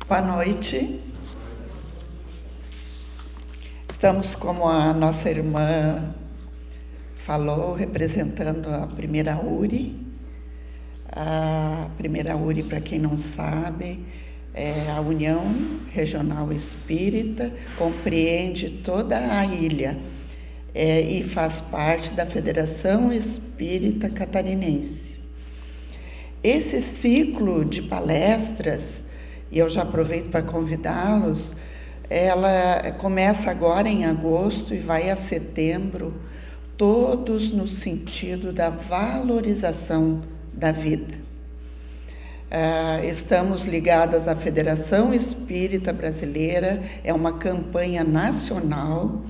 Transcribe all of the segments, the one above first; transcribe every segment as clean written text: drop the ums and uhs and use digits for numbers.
Boa noite. Estamos, como a nossa irmã falou, representando a primeira URI. A primeira URI, para quem não sabe, é a União Regional Espírita, compreende toda a ilha e faz parte da Federação Espírita Catarinense. Esse ciclo de palestras, e eu já aproveito para convidá-los, ela começa agora em agosto e vai a setembro, todos no sentido da valorização da vida. Estamos ligadas à Federação Espírita Brasileira, é uma campanha nacional,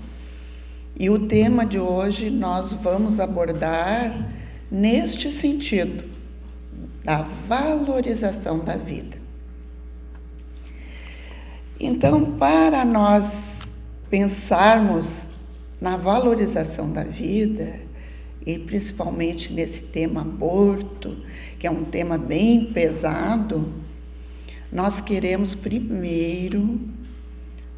e o tema de hoje nós vamos abordar neste sentido, da valorização da vida. Então, para nós pensarmos na valorização da vida, e principalmente nesse tema aborto, que é um tema bem pesado, nós queremos primeiro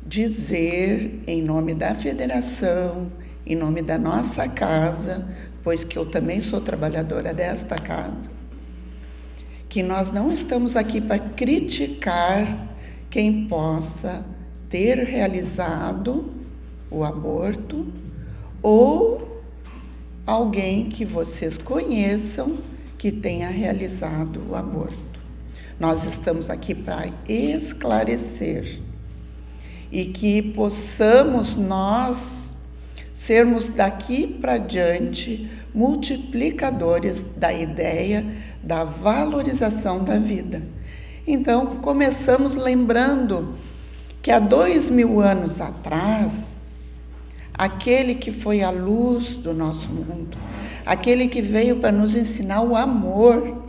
dizer, em nome da federação, em nome da nossa casa, pois que eu também sou trabalhadora desta casa, que nós não estamos aqui para criticar quem possa ter realizado o aborto ou alguém que vocês conheçam que tenha realizado o aborto. Nós estamos aqui para esclarecer e que possamos nós sermos daqui para diante multiplicadores da ideia da valorização da vida. Então, começamos lembrando que há 2000 anos atrás, aquele que foi a luz do nosso mundo, aquele que veio para nos ensinar o amor,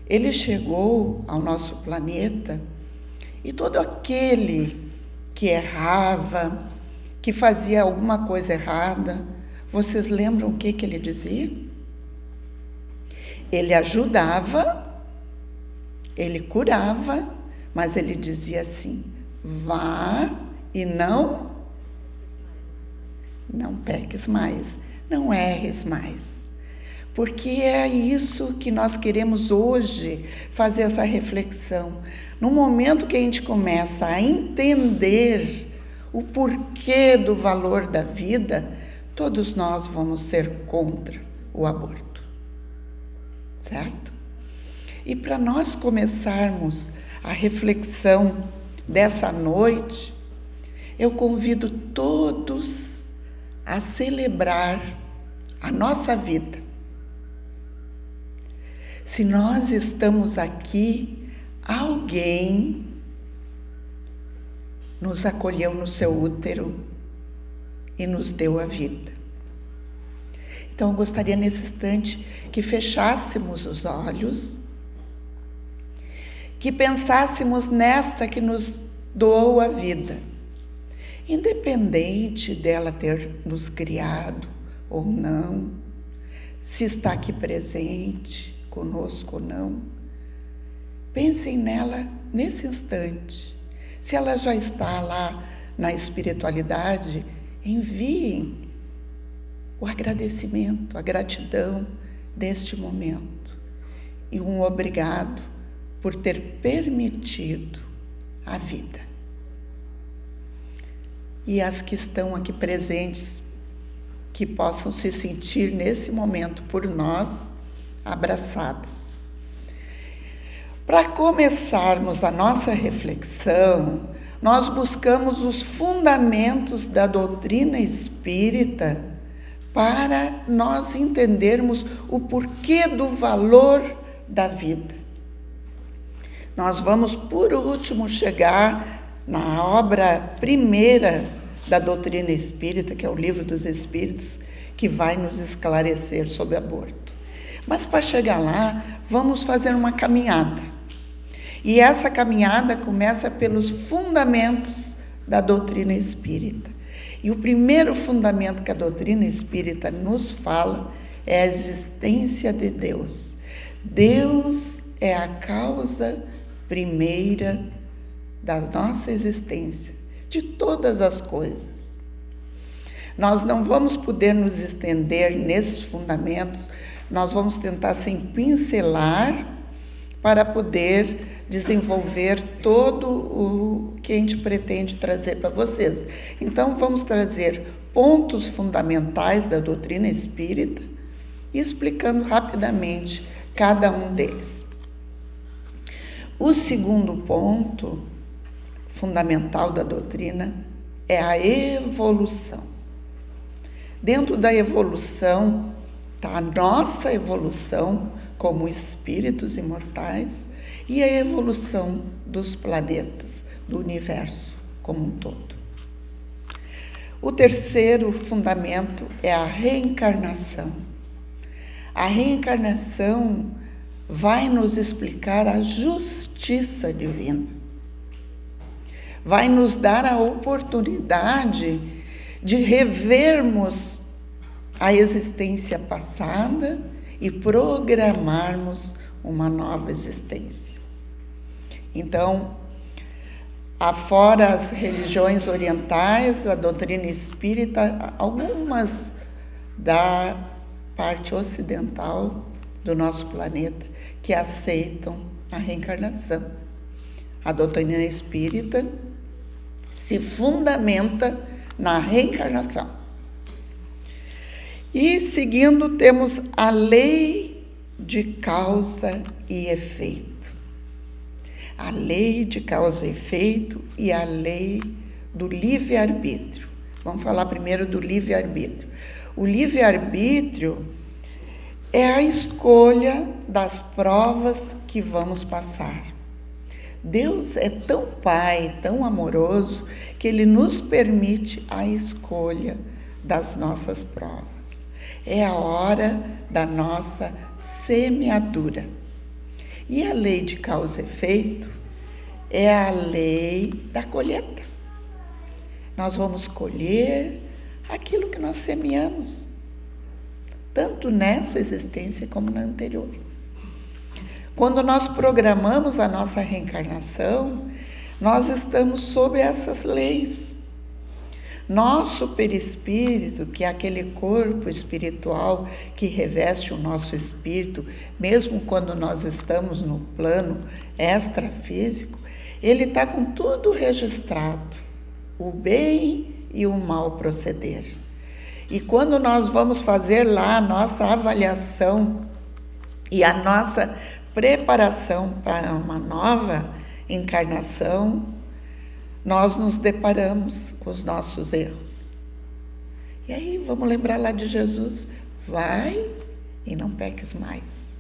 ele chegou ao nosso planeta e todo aquele que errava, que fazia alguma coisa errada, vocês lembram o que ele dizia? Ele ajudava, ele curava, mas ele dizia assim: vá e não peques mais, não erres mais. Porque é isso que nós queremos hoje, fazer essa reflexão. No momento que a gente começa a entender o porquê do valor da vida, todos nós vamos ser contra o aborto. Certo? E para nós começarmos a reflexão dessa noite, eu convido todos a celebrar a nossa vida. Se nós estamos aqui, alguém nos acolheu no seu útero e nos deu a vida. Então, eu gostaria nesse instante que fechássemos os olhos, que pensássemos nesta que nos doou a vida, independente dela ter nos criado ou não, se está aqui presente conosco ou não. Pensem nela nesse instante. Se ela já está lá na espiritualidade, enviem o agradecimento, a gratidão deste momento e um obrigado por ter permitido a vida. E as que estão aqui presentes, que possam se sentir nesse momento por nós abraçadas. Para começarmos a nossa reflexão, nós buscamos os fundamentos da doutrina espírita para nós entendermos o porquê do valor da vida. Nós vamos, por último, chegar na obra primeira da doutrina espírita, que é o Livro dos Espíritos, que vai nos esclarecer sobre aborto. Mas para chegar lá, vamos fazer uma caminhada. E essa caminhada começa pelos fundamentos da doutrina espírita. E o primeiro fundamento que a doutrina espírita nos fala é a existência de Deus. Deus é a causa primeira da nossa existência, de todas as coisas. Nós não vamos poder nos estender nesses fundamentos, nós vamos tentar assim pincelar para poder desenvolver todo o que a gente pretende trazer para vocês. Então, vamos trazer pontos fundamentais da doutrina espírita, explicando rapidamente cada um deles. O segundo ponto fundamental da doutrina é a evolução. Dentro da evolução está a nossa evolução como espíritos imortais e a evolução dos planetas, do universo como um todo. O terceiro fundamento é a reencarnação. A reencarnação vai nos explicar a justiça divina. Vai nos dar a oportunidade de revermos a existência passada e programarmos uma nova existência. Então, afora as religiões orientais, a doutrina espírita, algumas da parte ocidental do nosso planeta que aceitam a reencarnação. A doutrina espírita se fundamenta na reencarnação. E seguindo, temos a lei de causa e efeito. A lei de causa e efeito e a lei do livre-arbítrio. Vamos falar primeiro do livre-arbítrio. O livre-arbítrio é a escolha das provas que vamos passar. Deus é tão Pai, tão amoroso, que Ele nos permite a escolha das nossas provas. É a hora da nossa semeadura. E a lei de causa e efeito é a lei da colheita. Nós vamos colher aquilo que nós semeamos, tanto nessa existência como na anterior. Quando nós programamos a nossa reencarnação, nós estamos sob essas leis. Nosso perispírito, que é aquele corpo espiritual que reveste o nosso espírito, mesmo quando nós estamos no plano extrafísico, ele está com tudo registrado, o bem e o mal proceder. E quando nós vamos fazer lá a nossa avaliação e a nossa preparação para uma nova encarnação, nós nos deparamos com os nossos erros. E aí vamos lembrar lá de Jesus, vai e não peques mais.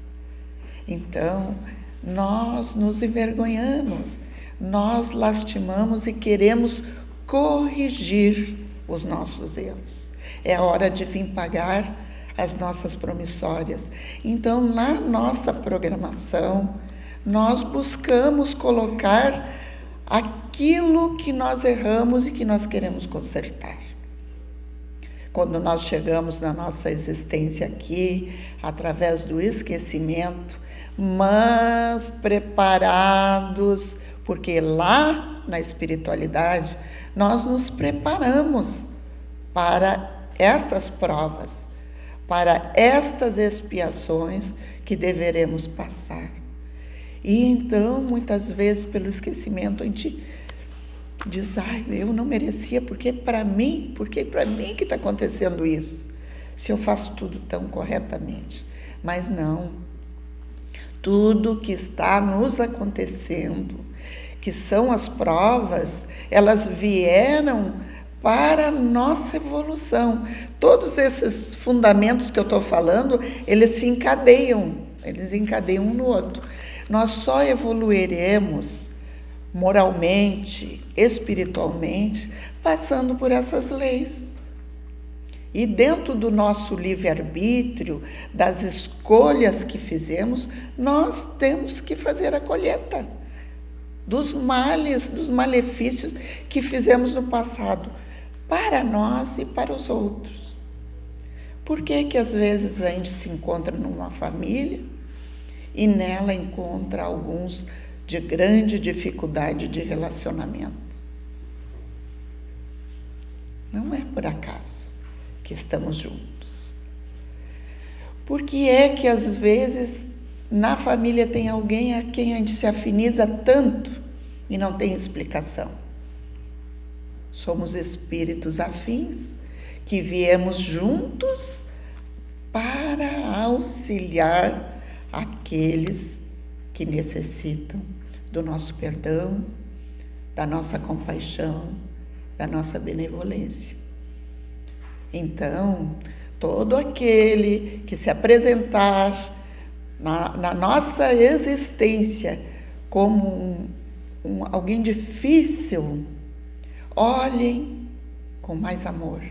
Então, nós nos envergonhamos, nós lastimamos e queremos corrigir os nossos erros. É a hora de vir pagar as nossas promissórias. Então, na nossa programação, nós buscamos colocar aquilo que nós erramos e que nós queremos consertar. Quando nós chegamos na nossa existência aqui, através do esquecimento, mas preparados, porque lá na espiritualidade nós nos preparamos para estas provas, para estas expiações que deveremos passar. E então, muitas vezes, pelo esquecimento, a gente diz, eu não merecia, porque para mim que está acontecendo isso, se eu faço tudo tão corretamente. Mas não, tudo que está nos acontecendo, que são as provas, elas vieram para a nossa evolução. Todos esses fundamentos que eu estou falando, eles se encadeiam, um no outro. Nós só evoluiremos moralmente, espiritualmente, passando por essas leis. E dentro do nosso livre-arbítrio, das escolhas que fizemos, nós temos que fazer a colheita dos males, dos malefícios que fizemos no passado, para nós e para os outros. Por que às vezes a gente se encontra numa família e nela encontra alguns de grande dificuldade de relacionamento. Não é por acaso que estamos juntos. Por que é que às vezes na família tem alguém a quem a gente se afiniza tanto e não tem explicação? Somos espíritos afins que viemos juntos para auxiliar aqueles que necessitam do nosso perdão, da nossa compaixão, da nossa benevolência. Então, todo aquele que se apresentar na nossa existência como alguém difícil, olhem com mais amor,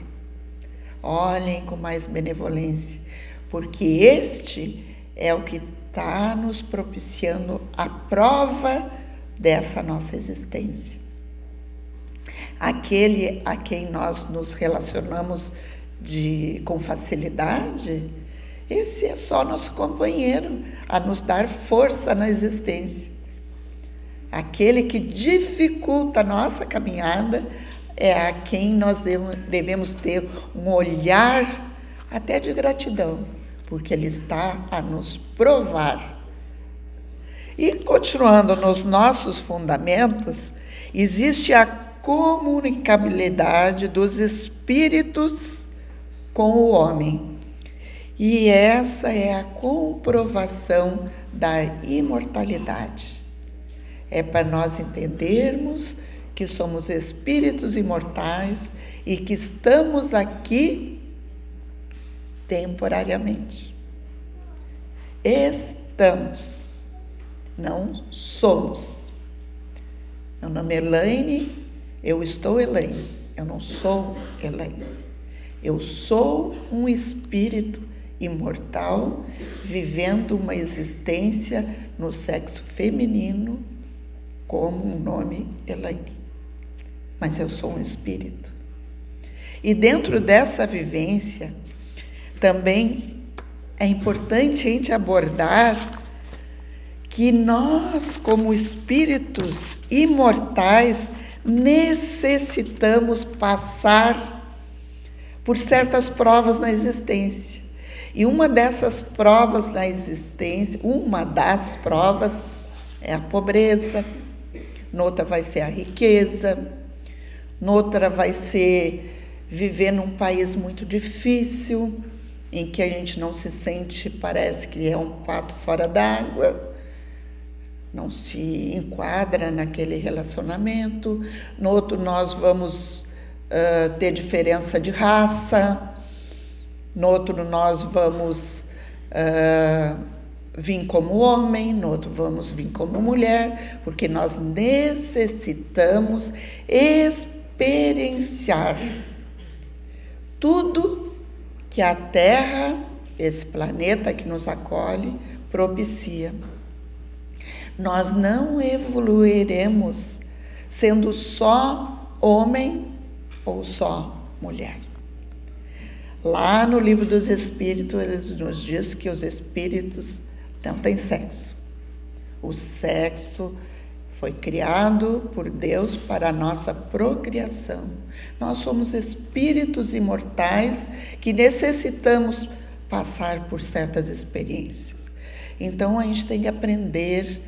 olhem com mais benevolência, porque este é o que está nos propiciando a prova dessa nossa existência. Aquele a quem nós nos relacionamos com facilidade, esse é só nosso companheiro a nos dar força na existência. Aquele que dificulta a nossa caminhada é a quem nós devemos ter um olhar até de gratidão, porque ele está a nos provar. E continuando nos nossos fundamentos, existe a comunicabilidade dos espíritos com o homem. E essa é a comprovação da imortalidade. É para nós entendermos que somos espíritos imortais e que estamos aqui temporariamente. Estamos, não somos. Meu nome é Elaine, eu estou Elaine, eu não sou Elaine. Eu sou um espírito imortal vivendo uma existência no sexo feminino como um nome Elaine. Mas eu sou um espírito. E dentro dessa vivência, também é importante a gente abordar que nós, como espíritos imortais, necessitamos passar por certas provas na existência. E uma dessas provas na existência, uma das provas é a pobreza, noutra vai ser a riqueza, noutra vai ser viver num país muito difícil, em que a gente não se sente, parece que é um pato fora d'água, não se enquadra naquele relacionamento. No outro nós vamos ter diferença de raça, no outro nós vamos vir como homem, no outro vamos vir como mulher, porque nós necessitamos experienciar tudo que a Terra, esse planeta que nos acolhe, propicia. Nós não evoluiremos sendo só homem ou só mulher. Lá no Livro dos Espíritos, eles nos diz que os espíritos não têm sexo. O sexo foi criado por Deus para a nossa procriação. Nós somos espíritos imortais que necessitamos passar por certas experiências. Então, a gente tem que aprender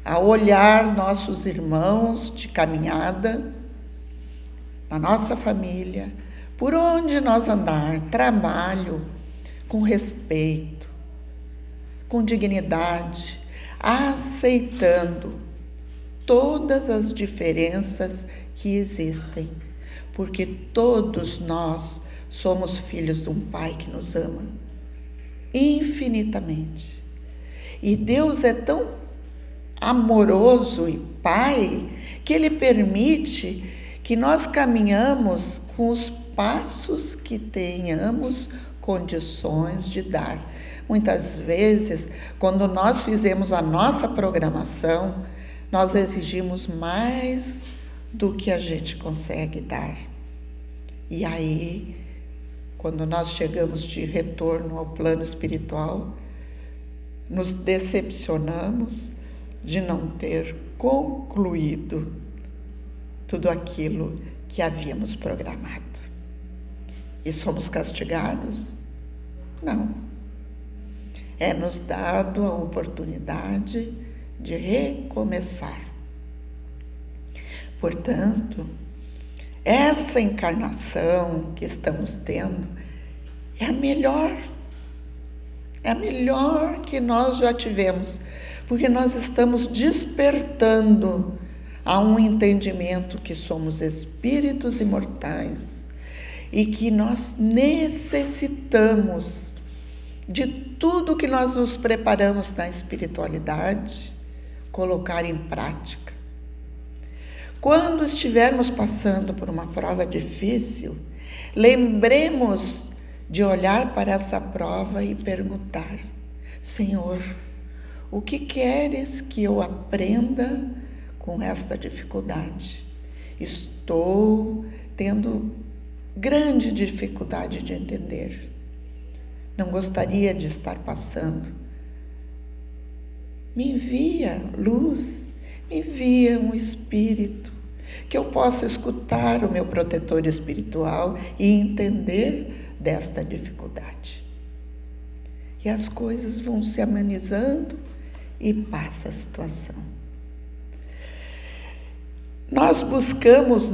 a olhar nossos irmãos de caminhada, na nossa família, por onde nós andar, trabalho, com respeito, com dignidade, aceitando todas as diferenças que existem, porque todos nós somos filhos de um Pai que nos ama infinitamente. E Deus é tão amoroso e Pai que Ele permite que nós caminhamos com os passos que tenhamos condições de dar. Muitas vezes, quando nós fizemos a nossa programação, nós exigimos mais do que a gente consegue dar. E aí, quando nós chegamos de retorno ao plano espiritual, nos decepcionamos, de não ter concluído tudo aquilo que havíamos programado. E somos castigados? Não. É nos dado a oportunidade de recomeçar. Portanto, essa encarnação que estamos tendo é a melhor que nós já tivemos, porque nós estamos despertando a um entendimento que somos espíritos imortais e que nós necessitamos de tudo que nós nos preparamos na espiritualidade, colocar em prática. Quando estivermos passando por uma prova difícil, lembremos de olhar para essa prova e perguntar: Senhor, o que queres que eu aprenda com esta dificuldade? Estou tendo grande dificuldade de entender. Não gostaria de estar passando. Me envia luz, me envia um espírito, que eu possa escutar o meu protetor espiritual e entender desta dificuldade. E as coisas vão se amenizando e passa a situação. Nós buscamos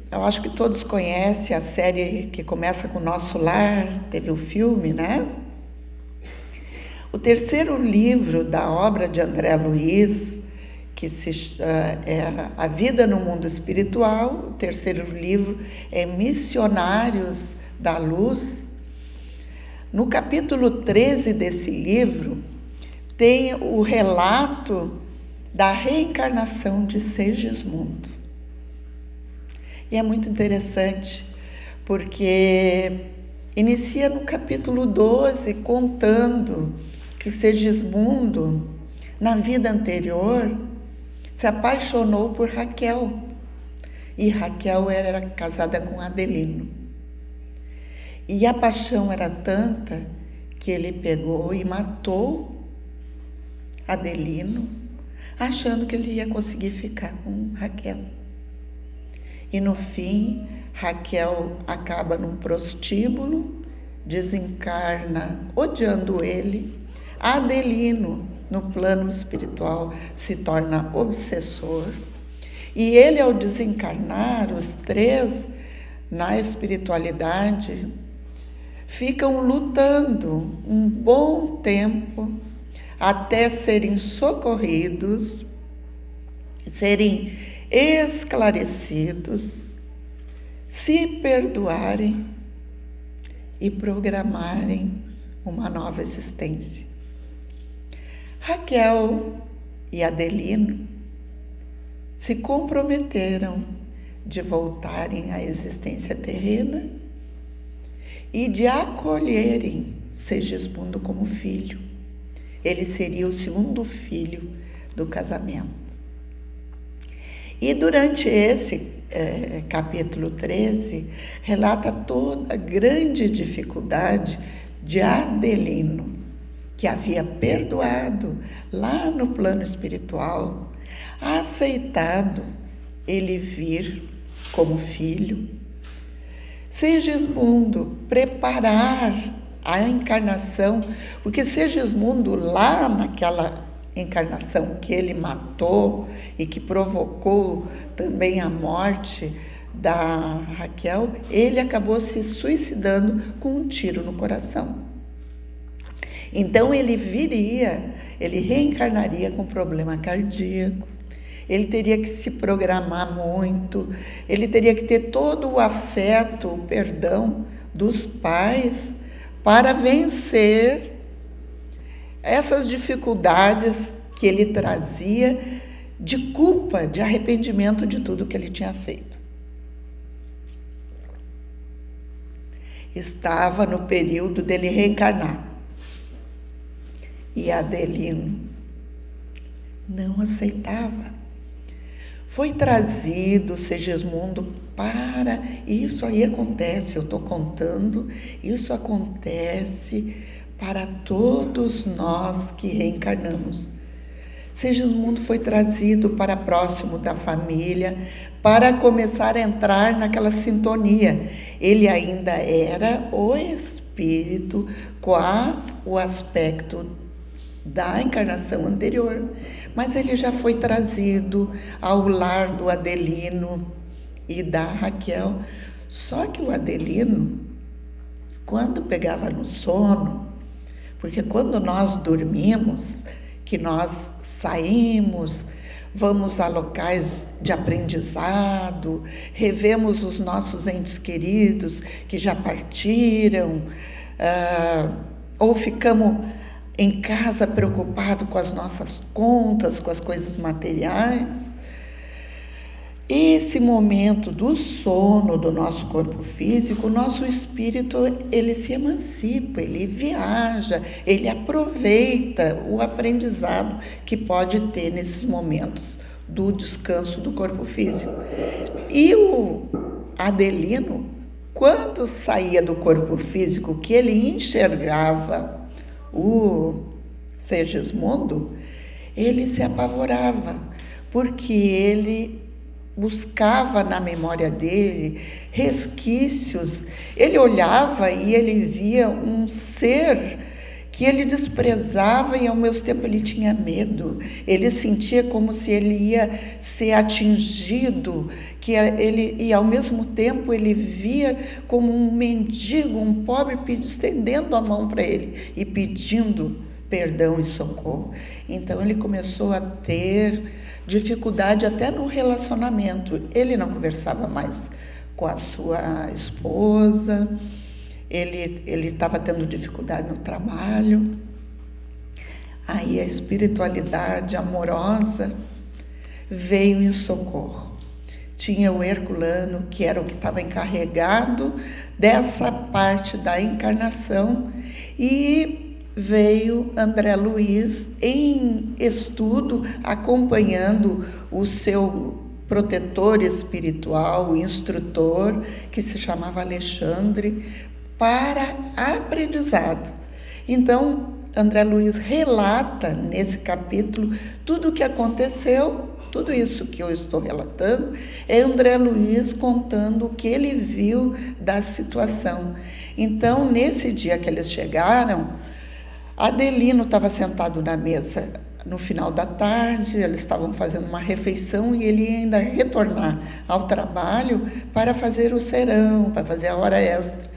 eu acho que todos conhecem a série que começa com o Nosso Lar, teve o filme, né? O terceiro livro da obra de André Luiz, que é A Vida no Mundo Espiritual, o terceiro livro é Missionários da Luz. No capítulo 13 desse livro, tem o relato da reencarnação de Segismundo. E é muito interessante, porque inicia no capítulo 12, contando que Segismundo, na vida anterior, se apaixonou por Raquel. E Raquel era casada com Adelino. E a paixão era tanta que ele pegou e matou Adelino, achando que ele ia conseguir ficar com Raquel. E no fim, Raquel acaba num prostíbulo, desencarna odiando ele. Adelino, no plano espiritual, se torna obsessor. E ele, ao desencarnar, os três, na espiritualidade, ficam lutando um bom tempo até serem socorridos, serem esclarecidos, se perdoarem e programarem uma nova existência. Raquel e Adelino se comprometeram de voltarem à existência terrena e de acolherem Segismundo como filho. Ele seria o segundo filho do casamento. E durante esse capítulo 13, relata toda a grande dificuldade de Adelino, que havia perdoado lá no plano espiritual, aceitado ele vir como filho. Segismundo preparar a encarnação, porque Segismundo lá naquela encarnação que ele matou e que provocou também a morte da Raquel, ele acabou se suicidando com um tiro no coração. Então ele reencarnaria com problema cardíaco, ele teria que se programar muito, ele teria que ter todo o afeto, o perdão dos pais para vencer essas dificuldades que ele trazia de culpa, de arrependimento de tudo que ele tinha feito. Estava no período dele reencarnar. E Adelino não aceitava. Foi trazido Segismundo para... Isso aí acontece, eu estou contando, isso acontece para todos nós que reencarnamos. Segismundo foi trazido para próximo da família para começar a entrar naquela sintonia. Ele ainda era o espírito com o aspecto da encarnação anterior, mas ele já foi trazido ao lar do Adelino e da Raquel. Só que o Adelino, quando pegava no sono, porque quando nós dormimos, que nós saímos, vamos a locais de aprendizado, revemos os nossos entes queridos que já partiram, ou ficamos em casa preocupados com as nossas contas, com as coisas materiais. Esse momento do sono do nosso corpo físico, o nosso espírito, ele se emancipa, ele viaja, ele aproveita o aprendizado que pode ter nesses momentos do descanso do corpo físico. E o Adelino, quando saía do corpo físico, que ele enxergava o Segismundo, ele se apavorava, porque ele buscava na memória dele resquícios. Ele olhava e ele via um ser que ele desprezava e ao mesmo tempo ele tinha medo. Ele sentia como se ele ia ser atingido, e ao mesmo tempo ele via como um mendigo, um pobre, estendendo a mão para ele e pedindo perdão e socorro. Então ele começou a ter dificuldade até no relacionamento. Ele não conversava mais com a sua esposa, ele estava tendo dificuldade no trabalho. Aí a espiritualidade amorosa veio em socorro. Tinha o Herculano, que era o que estava encarregado dessa parte da encarnação, e veio André Luiz em estudo, acompanhando o seu protetor espiritual, o instrutor, que se chamava Alexandre, para aprendizado. Então, André Luiz relata nesse capítulo tudo o que aconteceu. Tudo isso que eu estou relatando é André Luiz contando o que ele viu da situação. Então, nesse dia que eles chegaram, Adelino estava sentado na mesa no final da tarde, eles estavam fazendo uma refeição e ele ia ainda retornar ao trabalho para fazer o serão, para fazer a hora extra.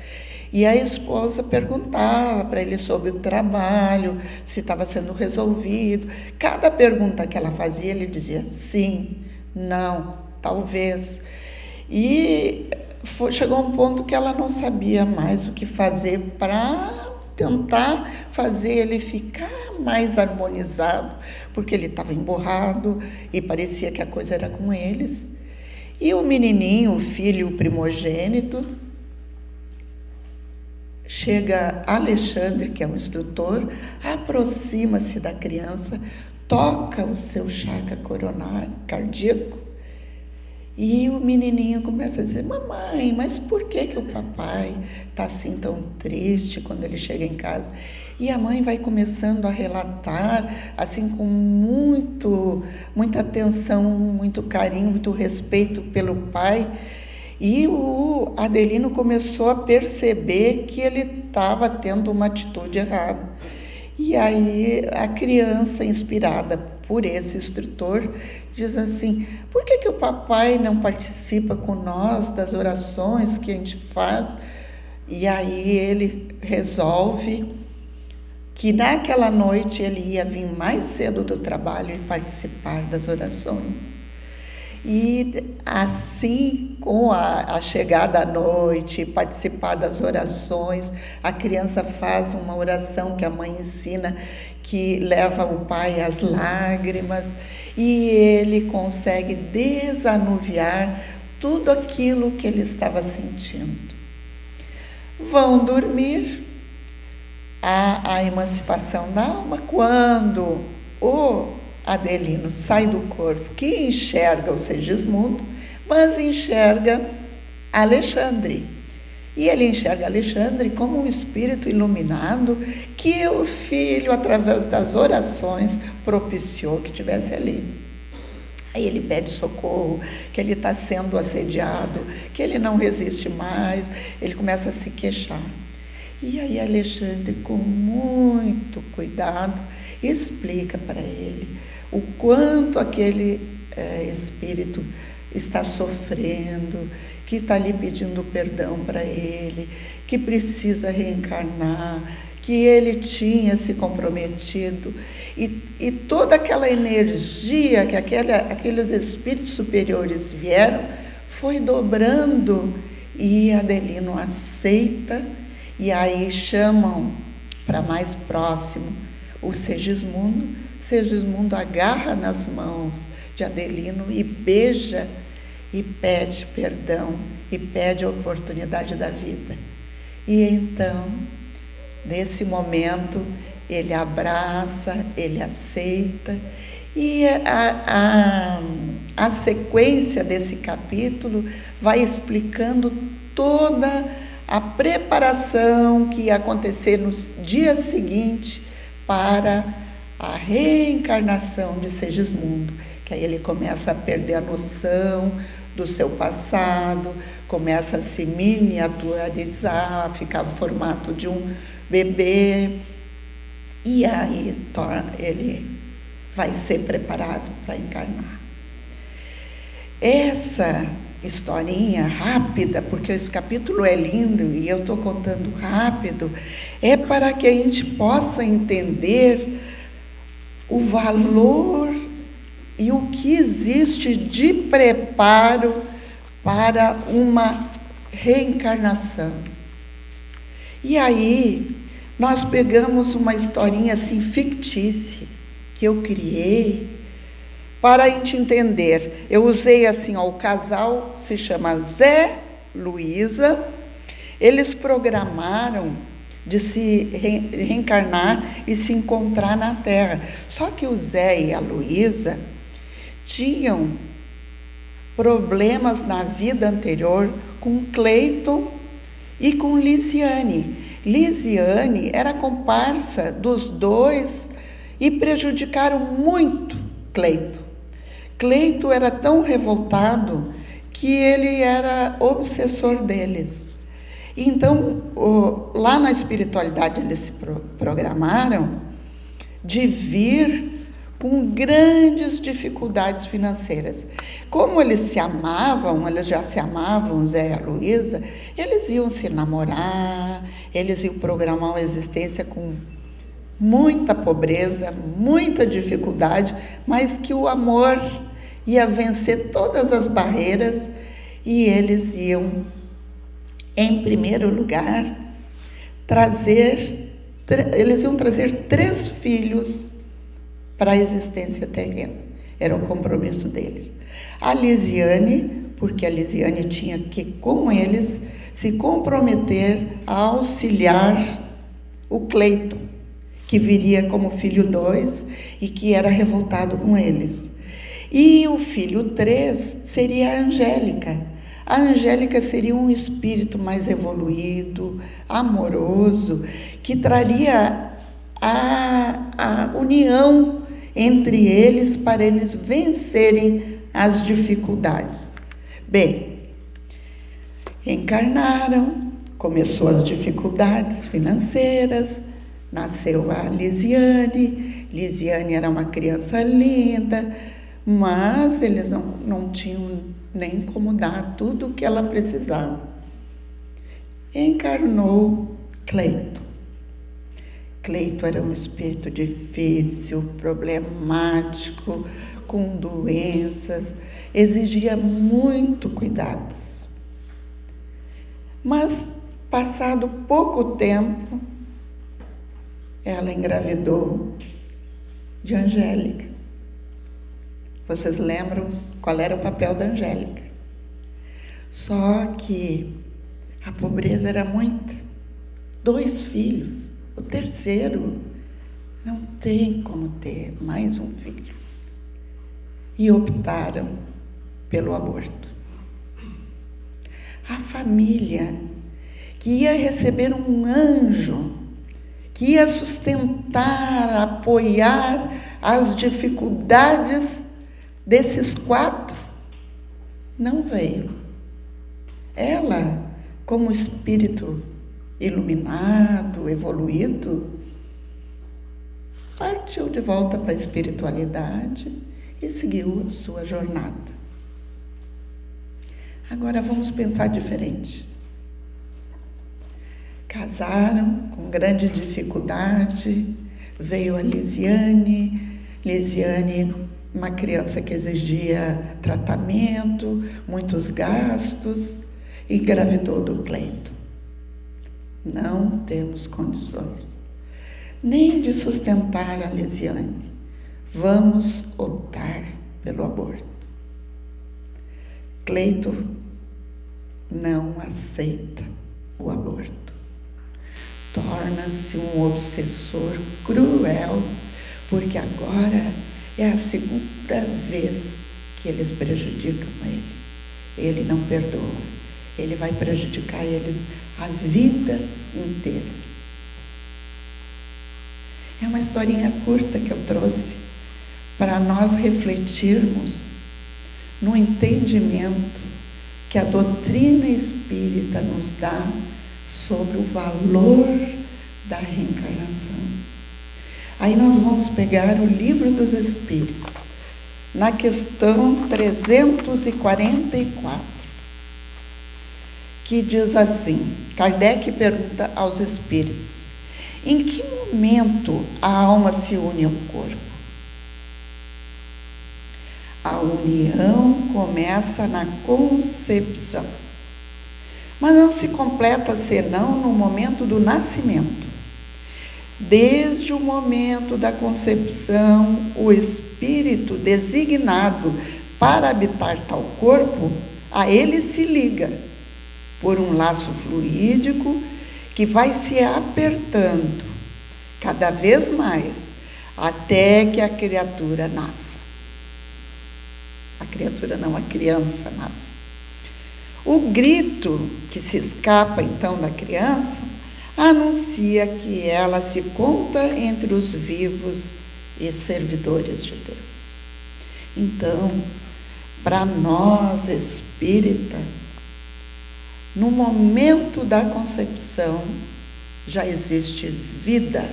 E a esposa perguntava para ele sobre o trabalho, se estava sendo resolvido. Cada pergunta que ela fazia, ele dizia sim, não, talvez. E chegou um ponto que ela não sabia mais o que fazer para tentar fazer ele ficar mais harmonizado, porque ele estava emburrado e parecia que a coisa era com eles. E o menininho, o filho primogênito, chega Alexandre, que é o instrutor, aproxima-se da criança, toca o seu chakra coronário, cardíaco, e o menininho começa a dizer: mamãe, mas por que o papai está assim tão triste quando ele chega em casa? E a mãe vai começando a relatar, assim, com muita atenção, muito carinho, muito respeito pelo pai. E o Adelino começou a perceber que ele estava tendo uma atitude errada. E aí a criança, inspirada por esse instrutor, diz assim: por que o papai não participa com nós das orações que a gente faz? E aí ele resolve que naquela noite ele ia vir mais cedo do trabalho e participar das orações. E assim, com a chegada à noite, participar das orações, a criança faz uma oração que a mãe ensina, que leva o pai às lágrimas, e ele consegue desanuviar tudo aquilo que ele estava sentindo. Vão dormir. Há a emancipação da alma quando o Adelino sai do corpo, que enxerga o Segismundo, mas enxerga Alexandre. E ele enxerga Alexandre como um espírito iluminado que o filho, através das orações, propiciou que estivesse ali. Aí ele pede socorro, que ele está sendo assediado, que ele não resiste mais, ele começa a se queixar. E aí Alexandre, com muito cuidado, explica para ele o quanto aquele espírito está sofrendo, que está ali pedindo perdão para ele, que precisa reencarnar, que ele tinha se comprometido, e toda aquela energia que aqueles espíritos superiores vieram, foi dobrando, e Adelino aceita, e aí chamam para mais próximo o Segismundo. Segismundo agarra nas mãos de Adelino e beija, e pede perdão, e pede a oportunidade da vida. E então, nesse momento, ele abraça, ele aceita, e a sequência desse capítulo vai explicando toda a preparação que ia acontecer no dia seguinte para a reencarnação de Segismundo, que aí ele começa a perder a noção do seu passado, começa a se miniaturizar, a ficar no formato de um bebê, e aí ele vai ser preparado para encarnar. Essa historinha rápida, porque esse capítulo é lindo e eu estou contando rápido, é para que a gente possa entender o valor e o que existe de preparo para uma reencarnação. E aí, nós pegamos uma historinha assim fictícia, que eu criei, para a gente entender. Eu usei assim, o casal se chama Zé, Luísa, eles programaram de se reencarnar e se encontrar na Terra. Só que o Zé e a Luísa tinham problemas na vida anterior com Cleiton e com Lisiane. Lisiane era comparsa dos dois e prejudicaram muito Cleiton. Cleiton era tão revoltado que ele era obsessor deles. Então, lá na espiritualidade, eles se programaram de vir com grandes dificuldades financeiras. Como eles se amavam, eles já se amavam, Zé e a Luísa, eles iam se namorar, eles iam programar uma existência com muita pobreza, muita dificuldade, mas que o amor ia vencer todas as barreiras, e eles iam, em primeiro lugar, eles iam trazer 3 filhos para a existência terrena. Era o compromisso deles. A Lisiane, porque a Lisiane tinha que, com eles, se comprometer a auxiliar o Cleiton, que viria como filho 2 e que era revoltado com eles. E o filho 3 seria a Angélica. A Angélica seria um espírito mais evoluído, amoroso, que traria a união entre eles para eles vencerem as dificuldades. Bem, encarnaram, começou as dificuldades financeiras, nasceu a Lisiane. Lisiane era uma criança linda, mas eles não tinham nem como dar tudo o que ela precisava. Encarnou Cleiton. Cleiton era um espírito difícil, problemático, com doenças, exigia muito cuidados. Mas, passado pouco tempo, ela engravidou de Angélica. Vocês lembram qual era o papel da Angélica? Só que a pobreza era muita. 2 filhos. O terceiro não tem como ter mais um filho. E optaram pelo aborto. A família que ia receber um anjo, que ia sustentar, apoiar as dificuldades desses 4, não veio. Ela, como espírito iluminado, evoluído, partiu de volta para a espiritualidade e seguiu a sua jornada. Agora vamos pensar diferente. Casaram com grande dificuldade, veio a Lisiane, uma criança que exigia tratamento, muitos gastos, e engravidou do Cleito. Não temos condições nem de sustentar a Lisiane. Vamos optar pelo aborto. Cleito não aceita o aborto. Torna-se um obsessor cruel, porque agora é a segunda vez que eles prejudicam ele. Ele não perdoa. Ele vai prejudicar eles a vida inteira. É uma historinha curta que eu trouxe para nós refletirmos no entendimento que a doutrina espírita nos dá sobre o valor da reencarnação. Aí nós vamos pegar o Livro dos Espíritos, na questão 344, que diz assim: Kardec pergunta aos espíritos: em que momento a alma se une ao corpo? A união começa na concepção, mas não se completa senão no momento do nascimento. Desde o momento da concepção, o espírito designado para habitar tal corpo, a ele se liga por um laço fluídico que vai se apertando cada vez mais até que a criatura nasça. A criatura não, a criança nasce. O grito que se escapa então da criança anuncia que ela se conta entre os vivos e servidores de Deus. Então, para nós espírita, no momento da concepção já existe vida,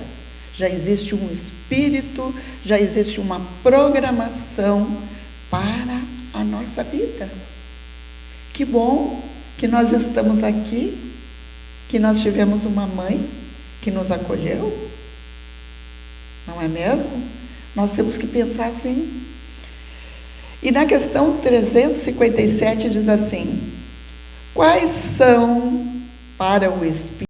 já existe um espírito, já existe uma programação para a nossa vida. Que bom que nós estamos aqui, que nós tivemos uma mãe que nos acolheu, não é mesmo? Nós temos que pensar assim. E na questão 357 diz assim: quais são para o espírito